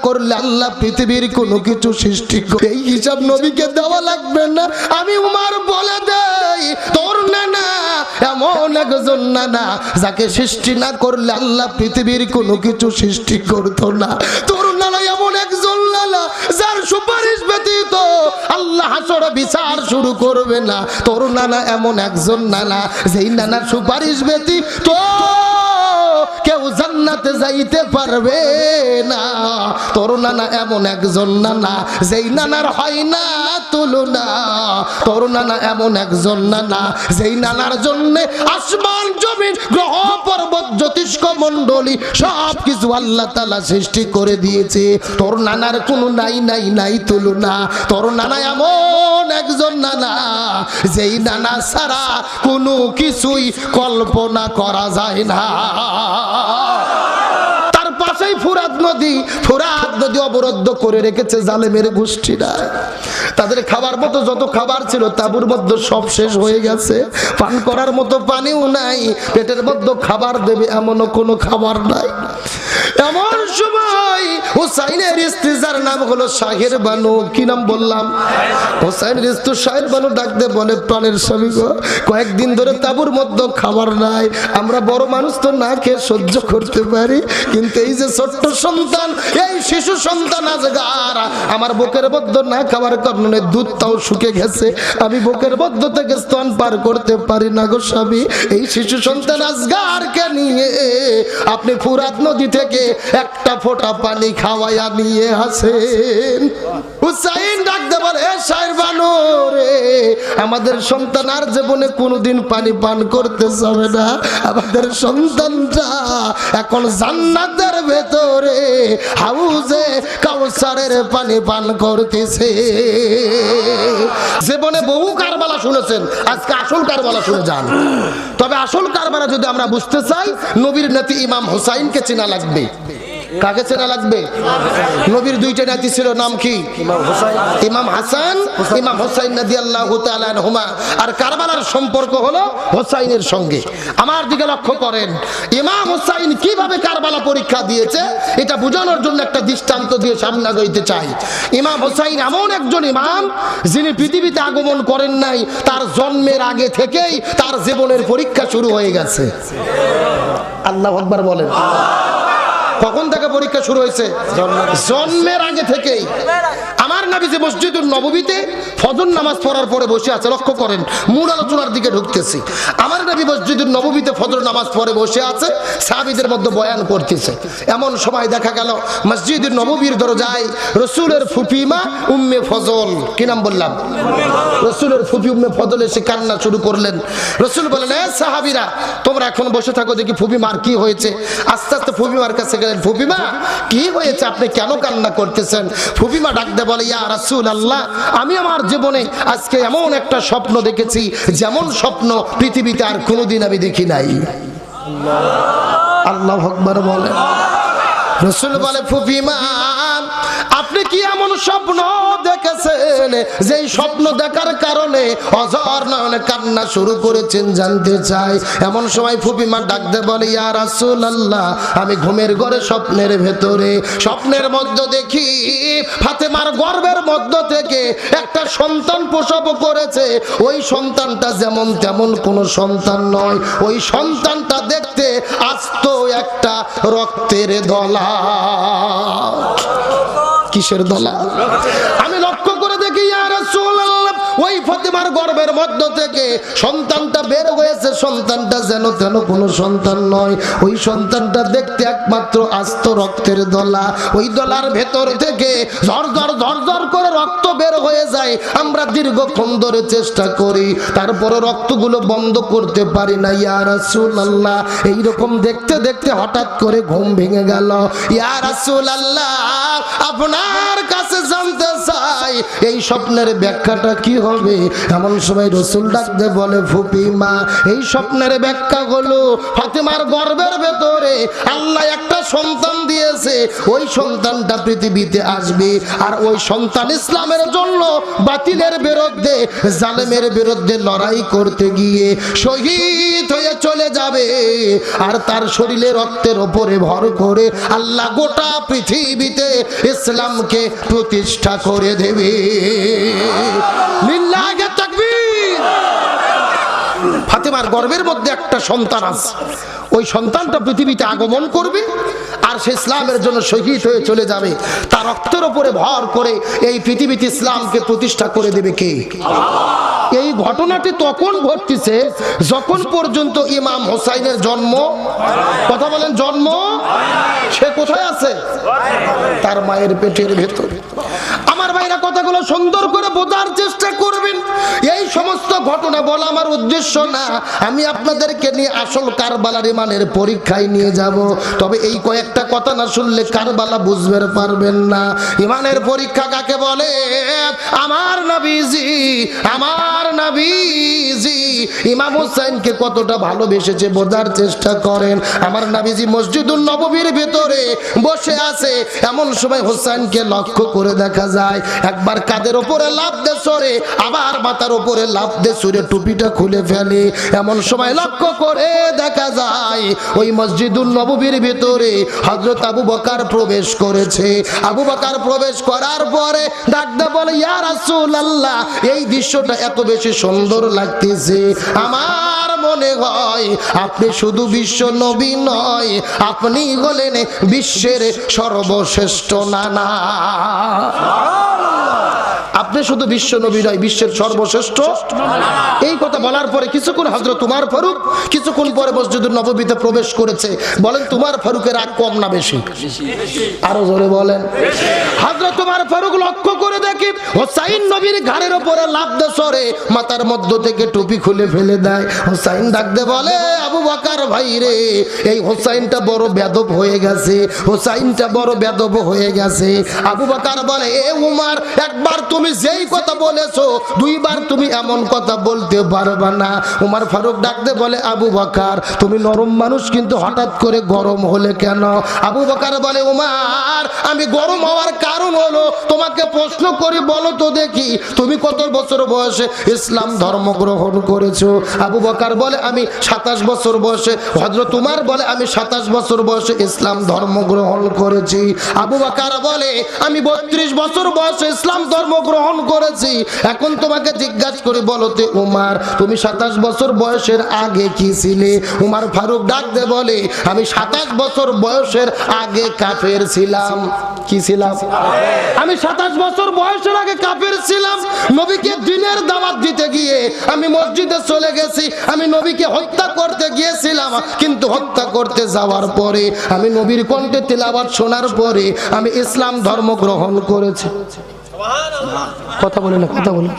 করলে আল্লাহ পৃথিবীর কোনো কিছু সৃষ্টি করে, এই হিসাব নবীকে দেওয়া লাগবে না। আমি উমার বলে দেই, তোর নানা এমন একজন নানা যাকে সৃষ্টি না করলে আল্লাহ পৃথিবীর কোনো কিছু সৃষ্টি করতো না। তোর নানা এমন একজন নানা যার সুপারিশ ব্যতীত আল্লাহ হাসর বিচার শুরু করবে না। তোর নানা এমন একজন নানা যেই নানার সুপারিশ ব্যতীত কেউ জান্নাতে যাইতে পারবে না। তোর নানা এমন একজন নানা যেই নানার হয় না তুলনা। তোর নানা এমন একজন নানা যেই নানার জন্য আসমান জমিন গ্রহ পর্বত জ্যোতিষ্ক মণ্ডলী সব কিছু আল্লাহ তাআলা সৃষ্টি করে দিয়েছে। তোর নানার কোনো নাই তুলনা। তোর নানা এমন একজন নানা যেই নানা ছাড়া কোনো কিছুই কল্পনা করা যায় না। তার পাশেই ফুরাত নদী অবরুদ্ধ করে রেখেছে জালেমের গোষ্ঠীরা। তাদের খাবার মতো যত খাবার ছিল তাবুর মধ্যে সব শেষ হয়ে গেছে। পান করার মতো পানিও নাই, পেটের মধ্যে খাবার দেবে এমনও কোনো খাবার নাই। এমন সময় হুসাইনের স্ত্রী যার নাম হলো শাহের বানু, কি নাম বললাম? হুসাইনের স্ত্রী শাহের বানু ডাক দিয়ে বলে, প্রাণের স্বামী গো, কয়েকদিন ধরে তাবুর মধ্যে খাবার নাই। আমরা বড় মানুষ তো না খেয়ে সহ্য করতে পারি, কিন্তু এই যে ছোট্ট সন্তান, এই শিশু সন্তান আজগার আমার বুকের মধ্যে না খাবার কারণে দুধটাও শুকে গেছে। আমি বুকের মধ্য থেকে স্তন পার করতে পারি না গো স্বামী। এই শিশু সন্তান আজগারকে নিয়ে আপনি ফুরাত নদী থেকে একটা ফোঁটা পানি খাওয়াইয়া নিয়ে আসেন। হুসাইন ডাকতে বলে, এ শাহের বানু রে, আমাদের সন্তান আর জীবনে কোনোদিন পানি পান করতে যাবে না। আমাদের সন্তানটা এখন জান্নাতের ভেতরে হাউজে কাউসারের পানি পান করতেছে। জীবনে বহু কারবালা শুনেছেন, আজকে আসল কারবালা শুনে যান। তবে আসল কারবালা যদি আমরা বুঝতে চাই, নবীর নাতি ইমাম হুসাইনকে চেনা লাগবে। কাকে চেনা লাগবে? নবীর দুইটা নাতি ছিল, নাম কি? ইমাম হাসান, ইমাম হুসাইন রাদিয়াল্লাহু তাআলা আনহুমা। আর কারবালার সম্পর্ক হলো হুসাইনের সঙ্গে। আমার দিকে লক্ষ্য করেন, ইমাম হুসাইন কিভাবে কারবালা পরীক্ষা দিয়েছে এটা বোঝানোর জন্য একটা দৃষ্টান্ত দিয়ে সামনে আগাইতে চাই। ইমাম হুসাইন এমন একজন ইমাম যিনি পৃথিবীতে আগমন করেন নাই, তার জন্মের আগে থেকেই তার জীবনের পরীক্ষা শুরু হয়ে গেছে। আল্লাহু আকবার বলেন। কখন থেকে পরীক্ষা শুরু হয়েছে? জন্মের আগে থেকেই। আমার নবী যে মসজিদুল নববীতে ফজর নামাজ পড়ার পরে বসে আছে, লক্ষ্য করেন, মূল আলোচনার দিকে ঢুকতেছি। আমার নবী মসজিদুল নববীতে ফজর নামাজ পড়ে বসে আছে, সাহাবীদের মধ্যে বয়ান করতেছে। এমন সময় দেখা গেল মসজিদুল নববীর দরজায় রাসূলের ফুফি মা উম্মে ফজল, কি নাম বললাম? রাসূলের ফুফি উম্মে ফজল এসে কান্না শুরু করলেন। রাসূল বলেন, এ সাহাবীরা, তোমরা এখন বসে থাকো, দেখি ফুফি মার কি হয়েছে। আস্তে আস্তে ফুফি মার কাছে গেলেন। ফুফিমা, কি হয়েছে? আপনি কেন কান্না করতেছেন? ফুফিমা ডাকতে বলে, ইয়া রাসূলুল্লাহ, আমি আমার জীবনে আজকে এমন একটা স্বপ্ন দেখেছি, যেমন স্বপ্ন পৃথিবীতে আর কোনোদিন আমি দেখি নাই। আল্লাহু আকবার বলেন। রাসূল বলে, ফুফিমা, আপনি কি এমন স্বপ্ন দেখেছেন যেই স্বপ্ন দেখার কারণে অঝর নয়নে কান্না শুরু করেছেন? জানতে চাই। এমন সময় ফুফিমা ডাকতে বলে, ইয়া রাসূলুল্লাহ, আমি ঘুমের ঘরে স্বপ্নের ভেতরে স্বপ্নের মধ্যে দেখি ফাতেমার গর্ভের মধ্য থেকে একটা সন্তান প্রসব করেছে। ওই সন্তানটা যেমন তেমন কোনো সন্তান নয়, ওই সন্তানটা দেখতে আস্ত একটা রক্তের দলা। কিসের দলা? আমি লক্ষ্য করে দেখি, ইয়া রাসূলুল্লাহ, ওই ফাতেমার গর্ভের মধ্য থেকে সন্তানটা বের হয়েছে, সন্তানটা যেন তেন কোনো সন্তান নয়, ওই সন্তানটা দেখতে একমাত্র আস্ত রক্তের দলা। ওই দলার ভেতর থেকে ঝরঝর ঝরঝর করে রক্ত বের হয়ে যায়। আমরা দীর্ঘক্ষণ ধরে চেষ্টা করি, তারপরে রক্তগুলো বন্ধ করতে পারি না। ইয়া রাসূলুল্লাহ, এইরকম দেখতে দেখতে হঠাৎ করে ঘুম ভেঙে গেল। ইয়া রাসূলুল্লাহ, আপনার কাছে জানতে চাই, যায় এই স্বপ্নের ব্যাখ্যাটা কি হবে। এমন সময় রাসূল ডাকতে বলে ফুপি মা, এই স্বপ্নের ব্যাখ্যা হলো ফাতেমার গর্ভের ভেতরে আল্লাহ একটা সন্তান দিয়েছে, ওই সন্তানটা পৃথিবীতে আসবে, আর ওই সন্তান ইসলামের জন্য বাতিলের বিরুদ্ধে জালেমের বিরুদ্ধে লড়াই করতে গিয়ে শহীদ হয়ে চলে যাবে, আর তার শরীরে রক্তের উপরে ভর করে আল্লাহ গোটা পৃথিবীতে ইসলামকে প্রতিষ্ঠা করে দেবে। লিল্লাহি তাকবীর। ফাতেমার গর্ভের মধ্যে একটা সন্তান আছে, ওই সন্তানটা পৃথিবীতে আগমন করবে আর সে ইসলামের জন্য শহীদ হয়ে চলে যাবে, তার রক্তের উপরে ভর করে এই পৃথিবীতে ইসলামকে প্রতিষ্ঠা করে দেবে কে? এই ঘটনাটি তখন ঘটতেছে যখন পর্যন্ত ইমাম হোসাইনের জন্ম, কথা বলেন, জন্ম, সে কোথায় আছে? তার মায়ের পেটের ভেতর। আমার ভাইরা কথাগুলো সুন্দর করে বোঝার চেষ্টা করবেন। এই সমস্ত ঘটনা বলা আমার উদ্দেশ্য না, আমি আপনাদেরকে নিয়ে আসল কারবালার ইমানের পরীক্ষায় নিয়ে যাব। তবে এই কয়েকটা কথা না শুনলে কারবালা বুঝতে পারবেন না। ইমানের পরীক্ষা কাকে বলে? আমার নবীজি, আমার নবীজি ইমাম হোসেনকে কতটা ভালোবেসেছে বোঝার চেষ্টা করেন। আমার নবীজি মসজিদুল নববীর ভেতরে বসে আছে, এমন সময় হোসেনকে লক্ষ্য করে দেখা যায় একবার কাদের উপরে লাফ দিয়ে সরে, আবার মাথার উপরে লাফ দিয়ে সরে টুপিটা খুলে ফেলে। এমন সময় লক্ষ্য করে দেখা যায় ওই মসজিদুল নববীর ভেতরে হযরত আবু বকর প্রবেশ করেছে। আবু বকর প্রবেশ করার পরে ডাকতে বলে, ইয়া রাসূলুল্লাহ, এই দৃশ্যটা এত বেশি সুন্দর লাগতেছে, আমার মনে হয় আপনি শুধু বিশ্ব নবী নয়, আপনি হলেন বিশ্বের সর্বশ্রেষ্ঠ নানা। আপনি শুধু বিশ্ব নবী নয়, বিশ্বের সর্বশ্রেষ্ঠ। এই কথা বলার পরে কিছুক্ষণ হযরত উমর ফারুক কিছুক্ষণ পরে মসজিদুল নববীতে প্রবেশ করেছে। বলেন উমর ফারুকের রাগ কম না বেশি? আরো জোরে বলেন। হযরত উমর ফারুক লক্ষ্য করে দেখি হোসাইন নবীর ঘাড়ের উপরে লাফ দিয়ে সরে মাথার মধ্য থেকে টুপি খুলে ফেলে দেয়। হোসাইন ডাকতে বলে, আবু বকর ভাই রে, এই হোসাইনটা বড় বেয়াদব হয়ে গেছে, হোসাইনটা বড় বেয়াদব হয়ে গেছে। আবু বকর বলে, এ উমর, একবার তুমি যেই কথা বলেছো দুইবার তুমি এমন কথা বলতে পারবে না। উমর ফারুক ডাকতে বলে, আবু বকর তুমি নরম মানুষ, কিন্তু হঠাৎ করে গরম হলে কেন? আবু বকর বলে, উমর আমি গরম হওয়ার কারণ হলো, তোমাকে প্রশ্ন করি বলো তো দেখি, তুমি কত বছর বয়সে ইসলাম ধর্ম গ্রহণ করেছো? আবু বকর বলে, আমি 27 বছর বয়সে। হযরত উমর বলে, আমি 27 বছর বয়সে ইসলাম ধর্ম গ্রহণ করেছি। আবু বকর বলে, আমি 32 বছর বয়সে ইসলাম ধর্ম গ্রহণ করেছি। এখন তোমাকে জিজ্ঞাসা করে বলো তে উমর, তুমি 27 বছর বয়সের আগে কি ছিলে? উমর ফারুক ডাকতে বলে, আমি 27 বছর বয়সের আগে কাফের ছিলাম। কি ছিলাম? আমি 27 বছর বয়সের আগে কাফের ছিলাম। নবীকে দ্বীনের দাওয়াত দিতে গিয়ে আমি মসজিদে চলে গেছি, আমি নবীকে হত্যা করতে গিয়েছিলাম, কিন্তু হত্যা করতে যাওয়ার পরে আমি নবীর কণ্ঠে তিলাওয়াত শোনার পরে আমি ইসলাম ধর্ম গ্রহণ করেছি। কথা বলে না, কথা বলে।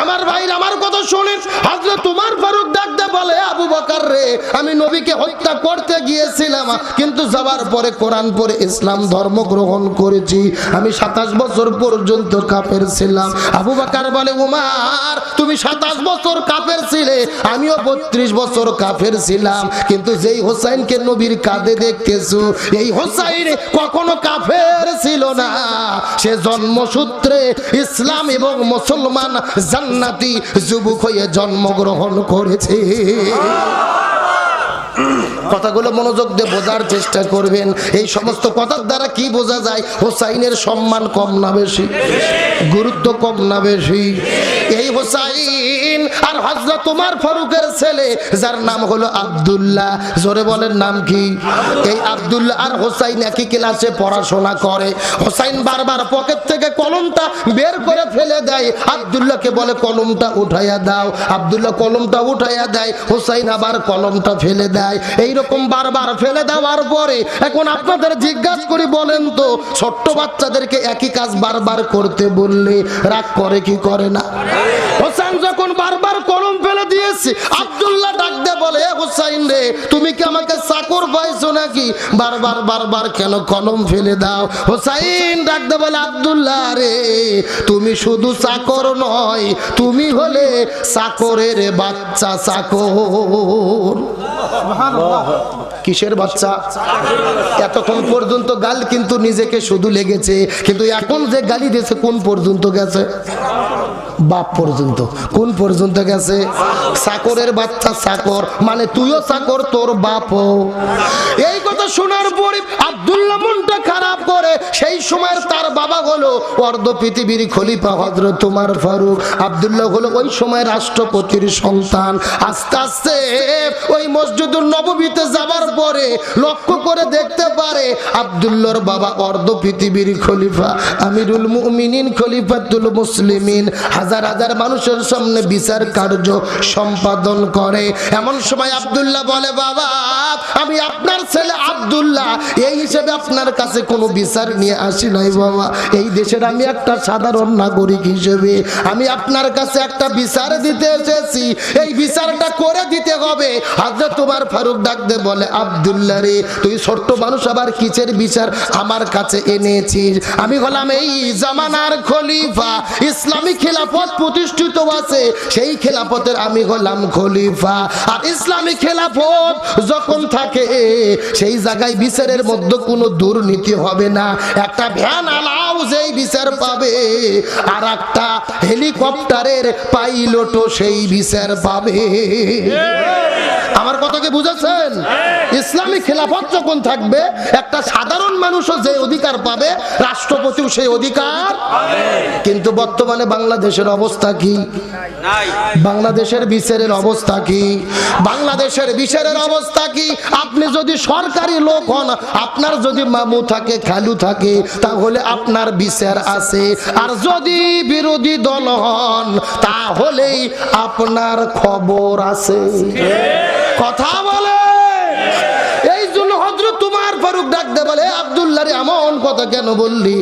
আমার ভাই আমার কথা শুনেন। হযরত উমর ফারুক ডাকতে বলে, আবু বকর রে, আমি নবীকে হত্যা করতে গিয়েছিলাম, কিন্তু যাওয়ার পরে কোরআন পড়ে ইসলাম ধর্ম গ্রহণ করেছি। আমি 27 বছর পর্যন্ত কাফের ছিলাম। আবু বকর বলে, উমর তুমি 27 বছর কাফের ছিলে, আমিও 32 বছর কাফের ছিলাম, কিন্তু যেই হোসাইনকে নবীর কাঁধে দেখতেছো, এই হোসাইন কখনো কাফের ছিল না। সে জন্মসূত্রে ইসলাম এবং মুসলমান জান্নাতি যুবক হয়ে জন্মগ্রহণ করেছে। কথাগুলো মনোযোগ দিয়ে বোঝার চেষ্টা করবেন। এই সমস্ত কথার দ্বারা কি বোঝা যায়? হোসাইনের সম্মান কম না বেশি? গুরুত্ব কম না বেশি? এই হোসাইন আর হযরত উমর ফারুকের ছেলে, যার নাম হলো আব্দুল্লাহ, জোরে বলেন নাম কি? এই আব্দুল্লাহ আর হোসাইন একই ক্লাসে পড়াশোনা করে। হোসাইন বারবার পকেট থেকে কলমটা বের করে ফেলে দেয়, আব্দুল্লাহকে বলে কলমটা উঠাইয়া দাও। আব্দুল্লাহ কলমটা উঠাইয়া দেয়, হোসাইন আবার কলমটা ফেলে দেয়। এইরকম বারবার ফেলে দেওয়ার পরে এখন আপনাদের জিজ্ঞাসা করি, বলেন তো ছোট্ট বাচ্চাদেরকে একই কাজ বারবার করতে বললে রাগ করে কি করে না? হোসেন যখন বারবার কলম ফেলে দিয়েছে, আব্দুল্লাহ ডাকতে বলে, হুসাইন রে তুমি কি আমাকে চাকর পাইছো নাকি? বারবার বারবার কেন কলম ফেলে দাও? হুসাইন ডাক দিয়ে বলে, আব্দুল্লাহ রে তুমি শুধু চাকর নয়, তুমি হলে চাকরের বাচ্চা। চাকর কিসের বাচ্চা? এতক্ষণ পর্যন্ত গাল কিন্তু নিজেকে শুধু লেগেছে, কিন্তু এখন যে গালি দিয়েছে কোন পর্যন্ত গেছে? বাপ পর্যন্ত। কোন পর্যন্ত গেছে? চাকরের বাচ্চা চাকর, মানে তুইও চাকর, তোর বাপও। এই কথা শোনার পরে আব্দুল্লাহ মনটা খারাপ করে। সেই সময়ের তার বাবা হলো অর্ধ পৃথিবীর খলিফা হযরত ওমর ফারুক। আব্দুল্লাহ হলো ওই সময় রাষ্ট্রপতির সন্তান। আস্তে আস্তে ওই মসজিদুল নববীতে যাবার পরে লক্ষ্য করে দেখতে পারে আব্দুল্লাহর বাবা অর্ধ পৃথিবীর খলিফা, আমিরুল মুমিনিন, খলিফাতুল মুসলিমিন, হাজার হাজার মানুষের সামনে বিচার কার্য সম্পাদন করে। এমন সময় আব্দুল্লাহ বলে, বাবা আমি আপনার ছেলে আব্দুল্লাহ, এই হিসেবে আপনার কাছে কোনো বিচার নিয়ে আসি নাই বাবা। এই দেশের আমি একটা সাধারণ নাগরিক হিসেবে আমি আপনার কাছে একটা বিচার দিতে এসেছি, এই বিচারটা করে দিতে হবে। হযরত ওমর ফারুক ডাক দিয়ে বলে, আব্দুল্লাহ রে তুই ছোট্ট মানুষ, আবার কিসের বিচার আমার কাছে এনেছিস? আমি হলাম এই জামানার খলিফা, ইসলামী খেলাফত প্রতিষ্ঠিত আছে, সেই খেলাফতের আমি হলাম খলিফা। আর ইসলামী খেলাফত যখন থাকে সেই জায়গায় বিচারের মধ্যে কোনো দুর্নীতি হবে না। একটা ভ্যান আলাও যেই বিচার পাবে, আর একটা হেলিকপ্টারের পাইলটও সেই বিচার পাবে। আমার কথাকে বুঝেছেন? ইসলামী খেলাফত যখন থাকবে, একটা সাধারণ মানুষও যে অধিকার পাবে, রাষ্ট্রপতিও সেই অধিকার। কিন্তু বর্তমানে বাংলাদেশের অবস্থা কি? বাংলাদেশের বিচারের অবস্থা কি? বাংলাদেশের বিচারের অবস্থা কি? আপনি যদি সরকারি লোক হন, আপনার যদি মামু থাকে, খালু থাকে, তাহলে আপনার বিচার আছে। আর যদি বিরোধী দল হন, তাহলেই আপনার খবর আছে। কথা বলে। এই জন্য হযরত ওমর ফারুক ডাক দিয়ে বলে, আব্দুল্লাহ রে এমন কথা কেন বললি?